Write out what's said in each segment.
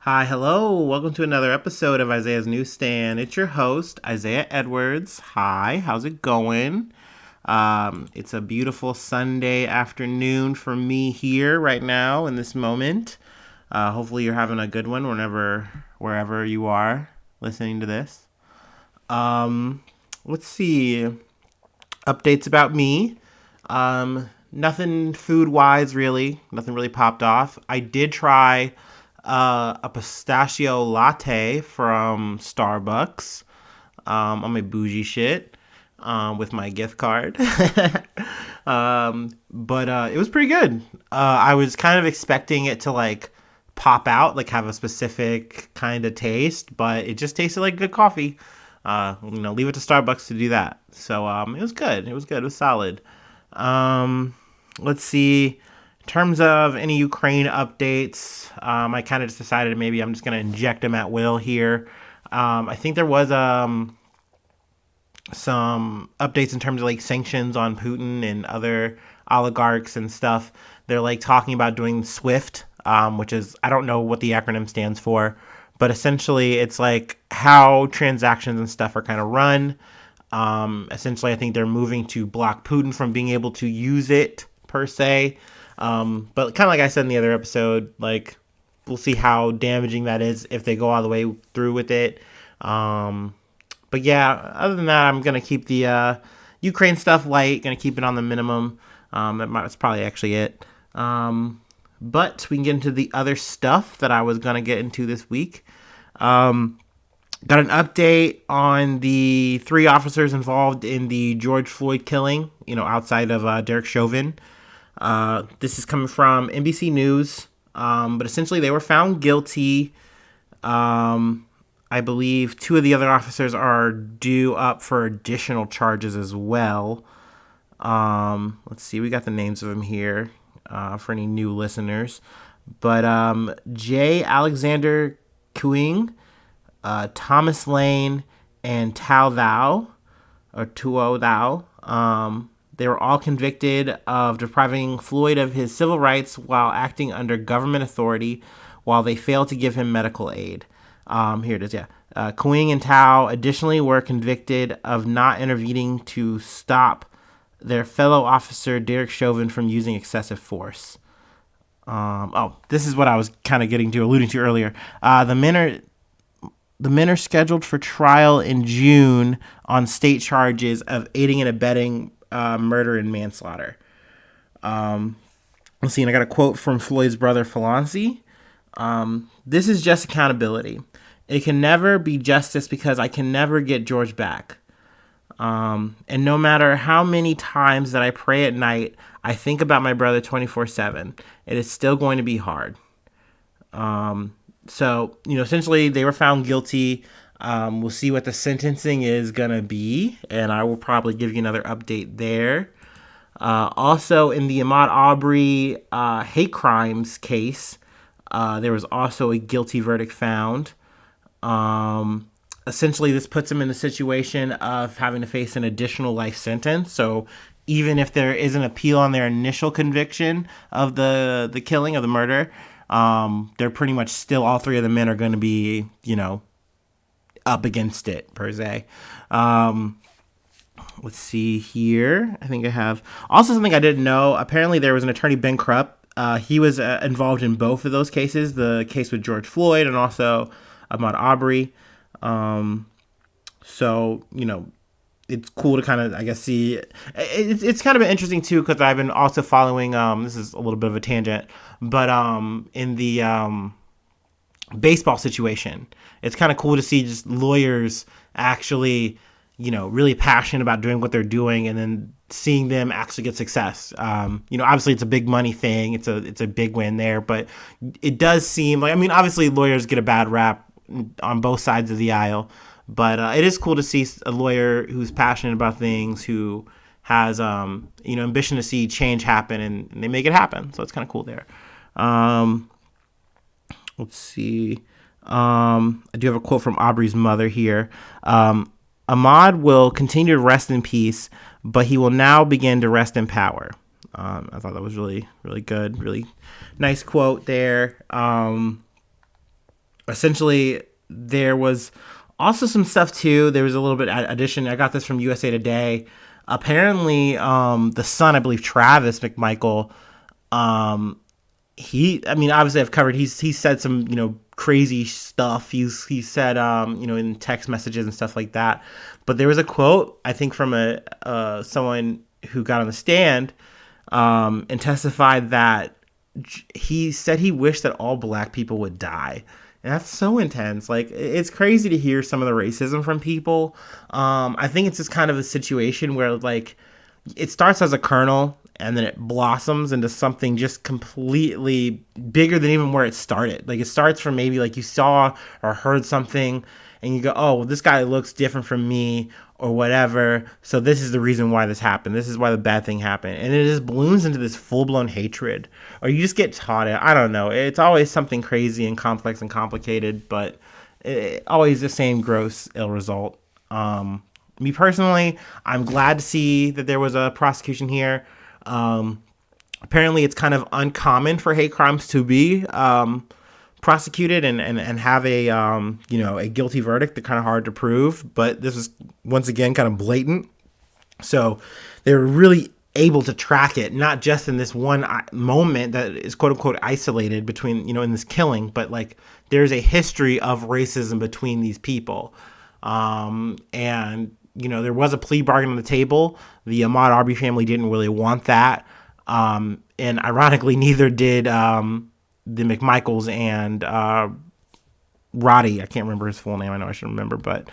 Hi, hello. Welcome to another episode of Isaiah's Newsstand. It's your host, Isaiah Edwards. Hi, how's it going? It's a beautiful Sunday afternoon for me here right now in this moment. Hopefully, you're having a good one wherever you are listening to this. Um, let's see. Updates about me. Nothing food wise, really. Nothing really popped off. I did try a pistachio latte from Starbucks on my bougie shit with my gift card. But it was pretty good. I was kind of expecting it to like pop out, like have a specific kind of taste, but it just tasted like good coffee. Leave it to Starbucks to do that. So it was good. It was good. It was solid. Um, let's see. In terms of any Ukraine updates, I kind of just decided maybe I'm just going to inject them at will here. I think there was some updates in terms of like sanctions on Putin and other oligarchs and stuff. They're like talking about doing SWIFT, which is, I don't know what the acronym stands for, but essentially it's like how transactions and stuff are kind of run. Essentially, I think they're moving to block Putin from being able to use it per se. But kind of like I said in the other episode, like we'll see how damaging that is if they go all the way through with it. But yeah, other than that, I'm gonna keep the Ukraine stuff light. Gonna keep it on the minimum. That's probably actually it. But we can get into the other stuff that I was gonna get into this week. Got an update on the three officers involved in the George Floyd killing, outside of Derek Chauvin. This is coming from NBC News, but essentially they were found guilty. I believe two of the other officers are due up for additional charges as well. Let's see, we got the names of them here for any new listeners. But J. Alexander Kuing, Thomas Lane, and Tao Thao, or Tuo Thao. They were all convicted of depriving Floyd of his civil rights while acting under government authority while they failed to give him medical aid. Here it is, yeah. Kuing and Tao additionally were convicted of not intervening to stop their fellow officer Derek Chauvin from using excessive force. This is what I was kind of alluding to earlier. The men are scheduled for trial in June on state charges of aiding and abetting murder and manslaughter. Let's see, and I got a quote from Floyd's brother, Falanci. This is just accountability. It can never be justice because I can never get George back. And no matter how many times that I pray at night, I think about my brother 24/7. It is still going to be hard. So, essentially they were found guilty. We'll see what the sentencing is going to be, and I will probably give you another update there. Also, in the Ahmaud Arbery hate crimes case, there was also a guilty verdict found. Essentially, this puts him in the situation of having to face an additional life sentence. So even if there is an appeal on their initial conviction of the killing, of the murder, they're pretty much still, all three of the men are going to be, up against it, per se. Let's see here. I think I have also something I didn't know. Apparently, there was an attorney, Ben Krupp. He was involved in both of those cases, the case with George Floyd and also Ahmaud Arbery. So, it's cool to kind of, I guess, see. It's kind of been interesting, too, because I've been also following, this is a little bit of a tangent, but in the baseball situation, it's kind of cool to see just lawyers actually, really passionate about doing what they're doing, and then seeing them actually get success. Obviously it's a big money thing. It's a big win there, but it does seem like, obviously lawyers get a bad rap on both sides of the aisle, but it is cool to see a lawyer who's passionate about things, who has ambition to see change happen, and they make it happen. So it's kind of cool there. Let's see. I do have a quote from Aubrey's mother here. Ahmaud will continue to rest in peace, but he will now begin to rest in power. I thought that was really, really good. Really nice quote there. essentially, there was also some stuff too. There was a little bit addition. I got this from USA Today. Apparently, the son, I believe Travis McMichael, um, I mean, obviously I've covered, he said some, crazy stuff. He said, in text messages and stuff like that. But there was a quote, I think from someone who got on the stand, and testified that he said he wished that all black people would die. And that's so intense. Like, it's crazy to hear some of the racism from people. I think it's just kind of a situation where, like, it starts as a kernel and then it blossoms into something just completely bigger than even where it started. Like, it starts from maybe like you saw or heard something and you go, oh, well, this guy looks different from me or whatever. So this is the reason why this happened. This is why the bad thing happened. And it just balloons into this full-blown hatred. Or you just get taught it. I don't know. It's always something crazy and complex and complicated, but always the same gross ill result. Me personally, I'm glad to see that there was a prosecution here. Apparently, it's kind of uncommon for hate crimes to be prosecuted and have a guilty verdict. They're kind of hard to prove, but this is once again kind of blatant. So they were really able to track it, not just in this one moment that is quote unquote isolated between, in this killing, but like there's a history of racism between these people. And there was a plea bargain on the table. The Ahmaud Arbery family didn't really want that. And ironically, neither did the McMichaels and Roddy. I can't remember his full name. I know I should remember, but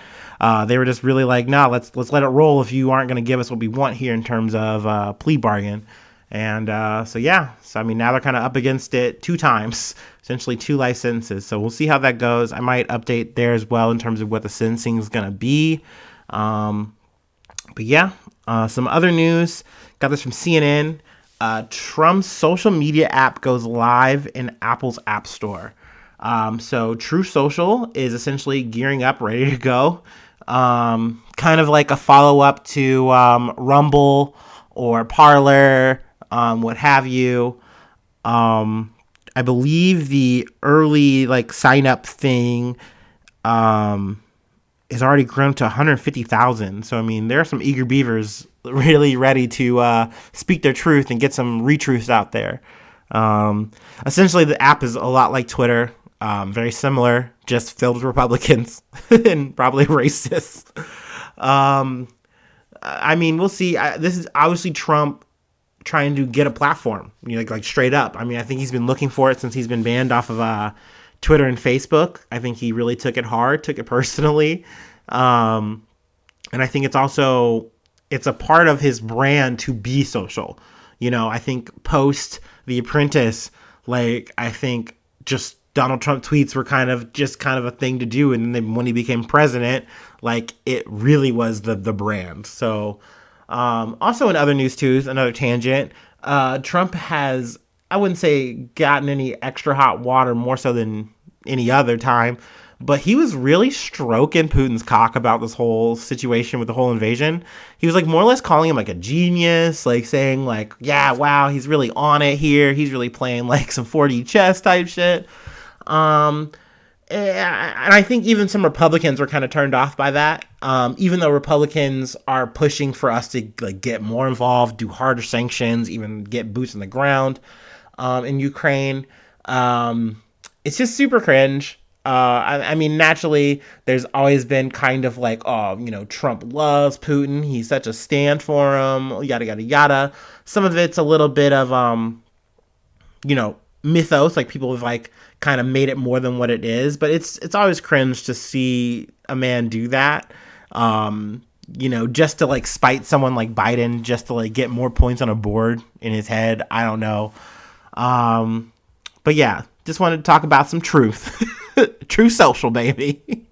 they were just really like, no, let's let it roll if you aren't going to give us what we want here in terms of plea bargain. And so I mean, now they're kind of up against it 2 times, essentially 2 life sentences. So we'll see how that goes. I might update there as well in terms of what the sentencing is going to be. Some other news. Got this from CNN. Trump's social media app goes live in Apple's App Store. So True Social is essentially gearing up, ready to go. Kind of like a follow-up to Rumble or Parler, what have you. I believe the early sign-up thing has already grown to 150,000. So, I mean, there are some eager beavers really ready to speak their truth and get some retruths out there. Essentially, the app is a lot like Twitter, very similar, just filled with Republicans and probably racists. I mean, we'll see. This is obviously Trump trying to get a platform, like straight up. I mean, I think he's been looking for it since he's been banned off of Twitter and Facebook. I think he really took it hard, took it personally. And I think it's a part of his brand to be social. I think post The Apprentice, I think just Donald Trump tweets were kind of a thing to do. And then when he became president, it really was the brand. So, also in other news too, another tangent, Trump has, I wouldn't say gotten any extra hot water more so than any other time, but he was really stroking Putin's cock about this whole situation with the whole invasion. He was more or less calling him a genius, saying yeah, wow, he's really on it here. He's really playing some 4D chess type shit. And I think even some Republicans were kind of turned off by that. Even though Republicans are pushing for us to get more involved, do harder sanctions, even get boots on the ground in Ukraine. It's just super cringe. I mean, naturally, there's always been kind of Trump loves Putin. He's such a stand for him, yada, yada, yada. Some of it's a little bit of, mythos, people have kind of made it more than what it is, but it's always cringe to see a man do that, just to spite someone like Biden, just to get more points on a board in his head. I don't know. But yeah, just wanted to talk about some truth. True Social, baby.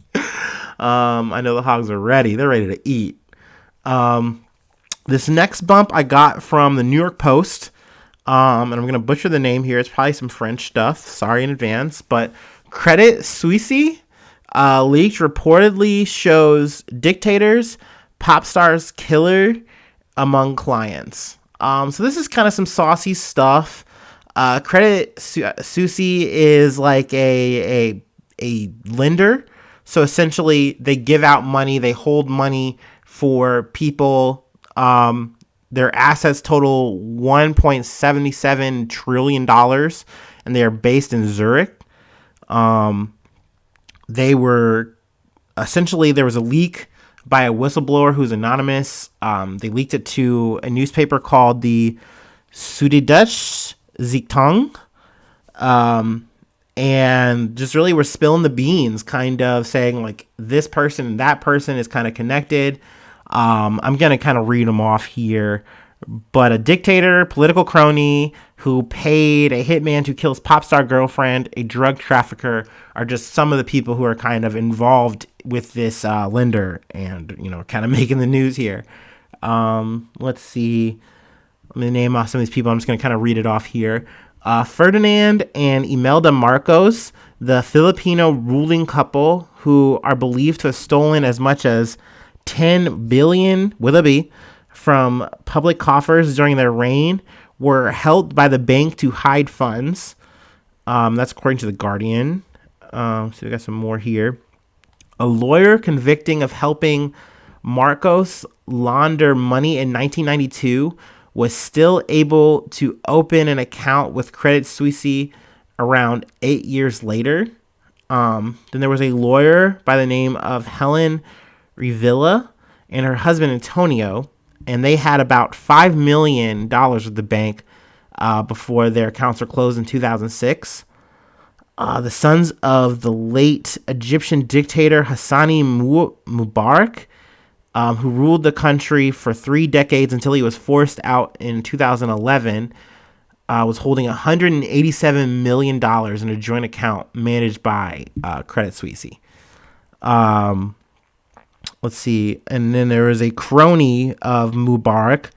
I know the hogs are ready. They're ready to eat. This next bump I got from the New York Post. And I'm going to butcher the name here. It's probably some French stuff. Sorry in advance. But Credit Suisse leaked reportedly shows dictators, pop stars killer among clients. So this is kind of some saucy stuff. Credit Suisse is a a lender. So essentially, they give out money, they hold money for people. Their assets total $1.77 trillion, and they are based in Zurich. They were essentially, there was a leak by a whistleblower who's anonymous. They leaked it to a newspaper called the Süddeutsche Zeitung. And just really were spilling the beans, kind of saying like this person and that person is kind of connected. I'm going to kind of read them off here. But a dictator, political crony who paid a hitman to kill his pop star girlfriend, a drug trafficker, are just some of the people who are kind of involved with this lender and, kind of making the news here. Let's see. I'm going to name off some of these people. I'm just going to kind of read it off here. Ferdinand and Imelda Marcos, the Filipino ruling couple who are believed to have stolen as much as 10 billion with a B from public coffers during their reign, were held by the bank to hide funds. That's according to The Guardian. So we got some more here. A lawyer convicting of helping Marcos launder money in 1992 was still able to open an account with Credit Suisse around 8 years later. Then there was a lawyer by the name of Helen Revilla and her husband Antonio, and they had about $5 million with the bank before their accounts were closed in 2006. The sons of the late Egyptian dictator Hassani Mubarak, who ruled the country for 3 decades until he was forced out in 2011, was holding $187 million in a joint account managed by Credit Suisse. Let's see. And then there was a crony of Mubarak,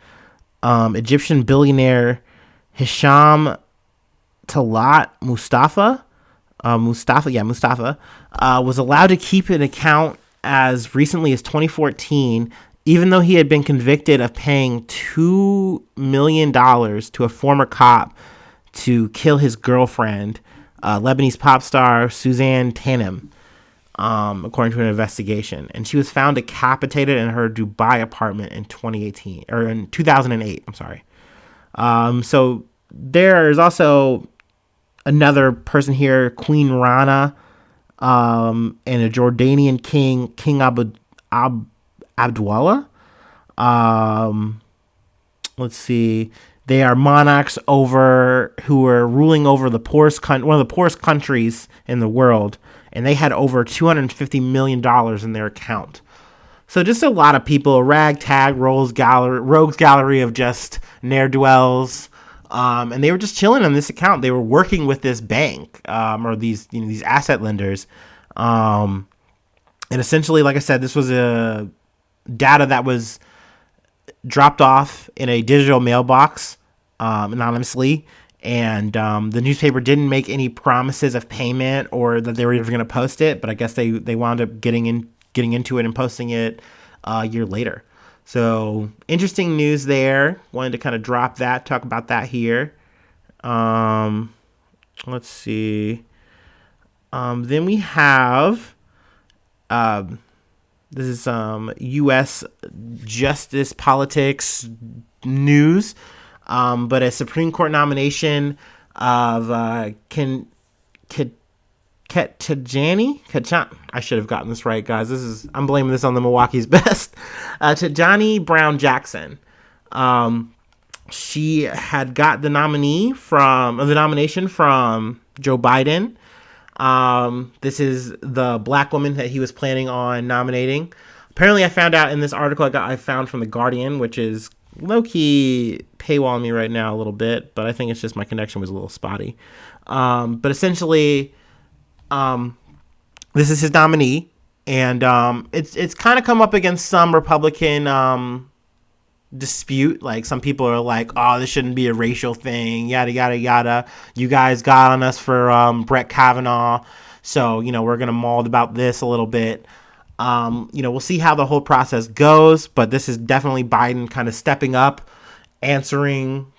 Egyptian billionaire Hisham Talat Mustafa, was allowed to keep an account as recently as 2014, even though he had been convicted of paying $2 million to a former cop to kill his girlfriend, Lebanese pop star Suzanne Tanim, according to an investigation. And she was found decapitated in her Dubai apartment in 2008. I'm sorry. So there is also another person here, Queen Rana, and a Jordanian king, King Abdullah. Let's see. They are monarchs who are ruling over one of the poorest countries in the world, and they had over $250 million in their account. So just a lot of people, a ragtag rogues gallery of just ne'er-do-wells, and they were just chilling on this account. They were working with this bank or these asset lenders, and essentially, like I said, this was a data that was dropped off in a digital mailbox anonymously, and the newspaper didn't make any promises of payment or that they were ever going to post it, but I guess they wound up getting into it and posting it a year later. So interesting news there. Wanted to kind of talk about that here. Let's see. Then we have this is some U.S. justice politics news, but a Supreme Court nomination of Ketanji, I should have gotten this right, guys. I'm blaming this on the Milwaukee's best. Ketanji Brown Jackson. She had got the nomination from Joe Biden. This is the black woman that he was planning on nominating. Apparently, I found out in this article I found from The Guardian, which is low-key paywalling me right now a little bit, but I think it's just my connection was a little spotty. But essentially, this is his nominee, and it's kind of come up against some Republican dispute. Like, some people are like, oh, this shouldn't be a racial thing, yada yada yada. You guys got on us for Brett Kavanaugh, so we're gonna maul about this a little bit. We'll see how the whole process goes, but this is definitely Biden kind of stepping up, answering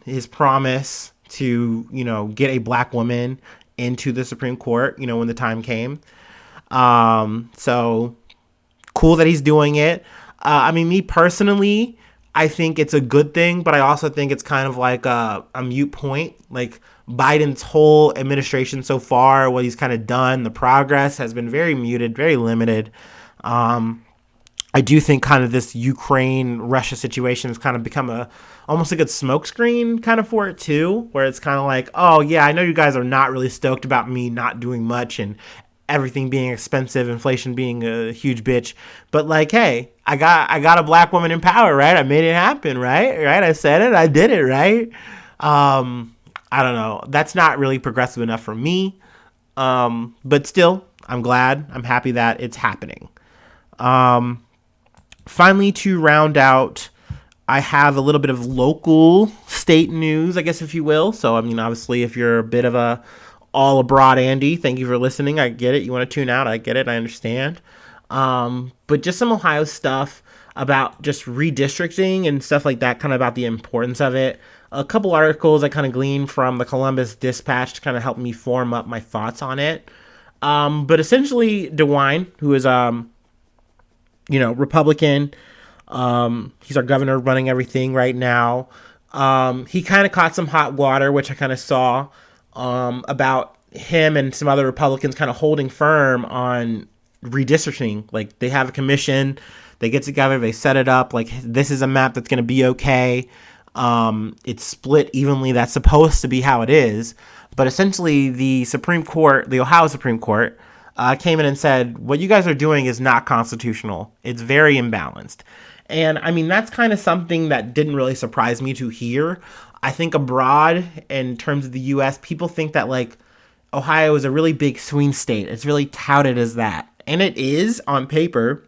his promise to get a black woman into the Supreme Court, when the time came. So cool that he's doing it. Me personally, I think it's a good thing, but I also think it's kind of like a mute point. Like Biden's whole administration so far, what he's kind of done, the progress has been very muted, very limited. I do think kind of this Ukraine-Russia situation has kind of become almost like a smokescreen kind of for it too, where it's kind of like, oh yeah, I know you guys are not really stoked about me not doing much and everything being expensive, inflation being a huge bitch, but like, hey, I got a black woman in power, right? I made it happen, right? I said it, I did it, right? I don't know. That's not really progressive enough for me, but still, I'm glad, I'm happy that it's happening. Finally, to round out, I have a little bit of local state news, I guess, if you will. So, obviously, if you're a bit of a all abroad Andy, thank you for listening. I get it. You want to tune out. I get it. I understand. But just some Ohio stuff about just redistricting and stuff like that, kind of about the importance of it. A couple articles I kind of gleaned from the Columbus Dispatch to kind of help me form up my thoughts on it. But essentially, DeWine, who is Republican. He's our governor running everything right now. He kind of caught some hot water, which I kind of saw, about him and some other Republicans kind of holding firm on redistricting. Like, they have a commission, they get together, they set it up. Like, this is a map that's going to be okay. It's split evenly. That's supposed to be how it is. But essentially, the Supreme Court, the Ohio Supreme Court, came in and said, what you guys are doing is not constitutional. It's very imbalanced. And that's kind of something that didn't really surprise me to hear. I think abroad, in terms of the U.S., people think that like Ohio is a really big swing state. It's really touted as that. And it is on paper,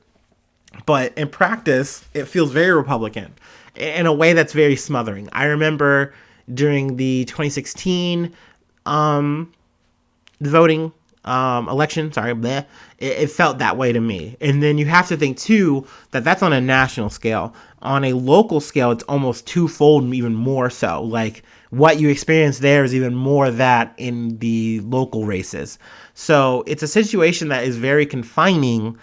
but in practice, it feels very Republican in a way that's very smothering. I remember during the 2016 voting election, it felt that way to me. And then you have to think too that that's on a national scale. On a local scale, it's almost twofold, even more so. Like, what you experience there is even more that in the local races. So it's a situation that is very confining.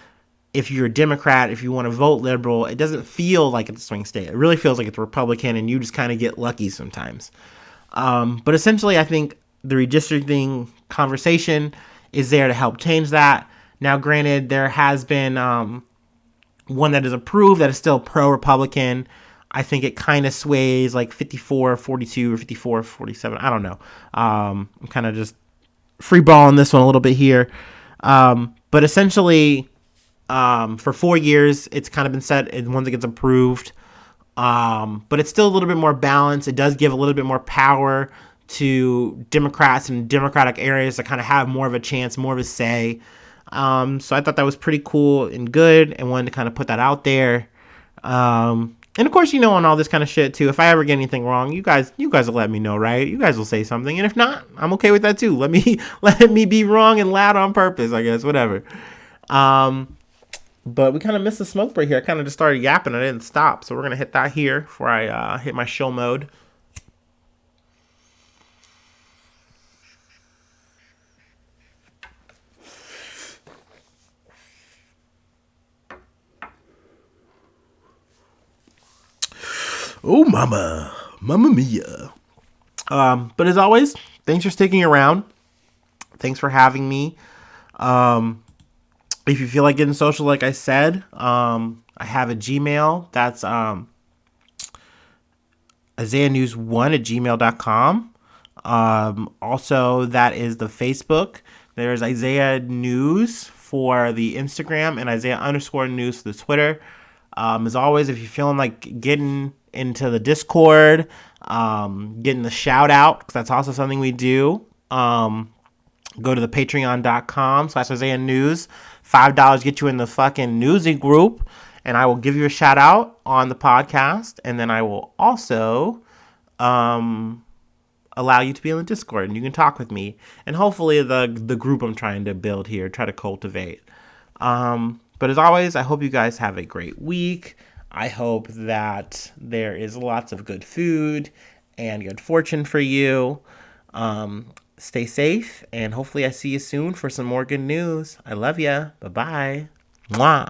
If you're a Democrat, if you want to vote liberal, it doesn't feel like it's a swing state. It really feels like it's Republican, and you just kind of get lucky sometimes. But essentially, I think the redistricting conversation is there to help change that. Now, granted, there has been one that is approved that is still pro-Republican. I think it kind of sways like 54-42 or 54-47. I don't know. I'm kind of just freeballing this one a little bit here. But essentially, for 4 years, it's kind of been set once it gets approved. But it's still a little bit more balanced. It does give a little bit more power to Democrats and Democratic areas to kind of have more of a chance, more of a say. So I thought that was pretty cool and good, and wanted to kind of put that out there. And of course, on all this kind of shit too, if I ever get anything wrong, you guys will let me know, right? You guys will say something. And if not, I'm okay with that too. Let me be wrong and loud on purpose, I guess, whatever. But we kind of missed the smoke break here. I kind of just started yapping. I didn't stop. So we're going to hit that here before I hit my show mode. Oh, Mamma mia. But as always, thanks for sticking around. Thanks for having me. If you feel like getting social, like I said, I have a Gmail. That's IsaiahNews1@gmail.com. Also, that is the Facebook. There's Isaiah News for the Instagram and Isaiah_News for the Twitter. As always, if you're feeling like getting into the Discord, getting the shout out, because that's also something we do, go to the patreon.com/Isaiah News. $5 get you in the fucking newsy group, and I will give you a shout out on the podcast, and then I will also allow you to be in the Discord, and you can talk with me, and hopefully the group I'm trying to build here, try to cultivate. But as always, I hope you guys have a great week. I hope that there is lots of good food and good fortune for you. stay safe, and hopefully I see you soon for some more good news. I love ya. Bye-bye. Mwah.